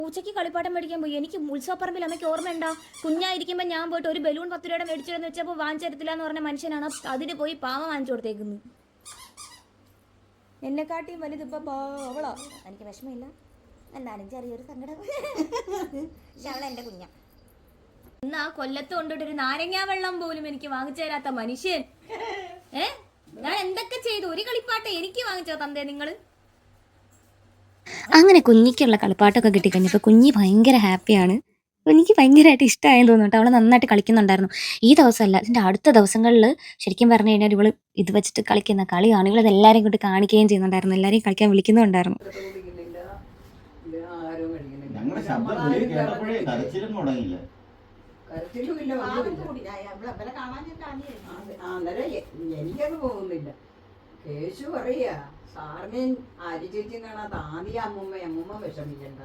പൂച്ചയ്ക്ക് കളിപ്പാട്ടം മേടിക്കാൻ പോയി. എനിക്ക് ഉത്സവപ്പറമ്പിൽ അമ്മയ്ക്ക് ഓർമ്മയുണ്ടോ? കുഞ്ഞായിരിക്കുമ്പോൾ ഞാൻ പോയിട്ട് ഒരു ബലൂൺ 10 രൂപയുടെ മേടിച്ചിരുന്ന് വെച്ചപ്പോൾ വാങ്ങിച്ചു തരത്തില്ല എന്ന് പറഞ്ഞ മനുഷ്യനാണ് അതിന് പോയി പാവ വാങ്ങിച്ചു കൊടുത്തേക്കുന്നു. എന്നെക്കാട്ടിയും വലുത് ഇപ്പം അവളാ. എനിക്ക് വിഷമമില്ല, എന്നാലും ചെറിയൊരു സങ്കടം. അവളെ എൻ്റെ കുഞ്ഞ. ഇന്ന് ആ കൊല്ലത്ത് കൊണ്ടിട്ടൊരു നാരങ്ങാ വെള്ളം പോലും എനിക്ക് വാങ്ങിച്ചു തരാത്ത മനുഷ്യൻ. ഞാൻ എന്തൊക്കെ ചെയ്തു? ഒരു കളിപ്പാട്ടം എനിക്ക് വാങ്ങിച്ചോ തന്തേ നിങ്ങള്? അങ്ങനെ കുഞ്ഞിക്കുള്ള കളിപ്പാട്ടമൊക്കെ കിട്ടിക്കഴിഞ്ഞപ്പോൾ കുഞ്ഞി ഭയങ്കര ഹാപ്പിയാണ്. എനിക്ക് ഭയങ്കരമായിട്ട് ഇഷ്ടമായെന്ന് തോന്നുന്നു. അവൾ നന്നായിട്ട് കളിക്കുന്നുണ്ടായിരുന്നു. ഈ ദിവസമല്ല, ഇതിൻ്റെ അടുത്ത ദിവസങ്ങളിൽ ശരിക്കും പറഞ്ഞു കഴിഞ്ഞാൽ ഇവൾ ഇത് വെച്ചിട്ട് കളിക്കുന്ന കളിയാണ്. ഇവളത് എല്ലാവരെയും കൊണ്ട് കാണിക്കുകയും ചെയ്യുന്നുണ്ടായിരുന്നു. എല്ലാവരെയും കളിക്കാൻ വിളിക്കുന്നുണ്ടായിരുന്നു. എനിക്കത് പോകുന്നില്ല. കേശു പറയാ സാറിനെ ആര്യ ചേച്ചി കാണാത്ത ആദ്യ അമ്മൂമ്മ വിഷമിക്കണ്ട.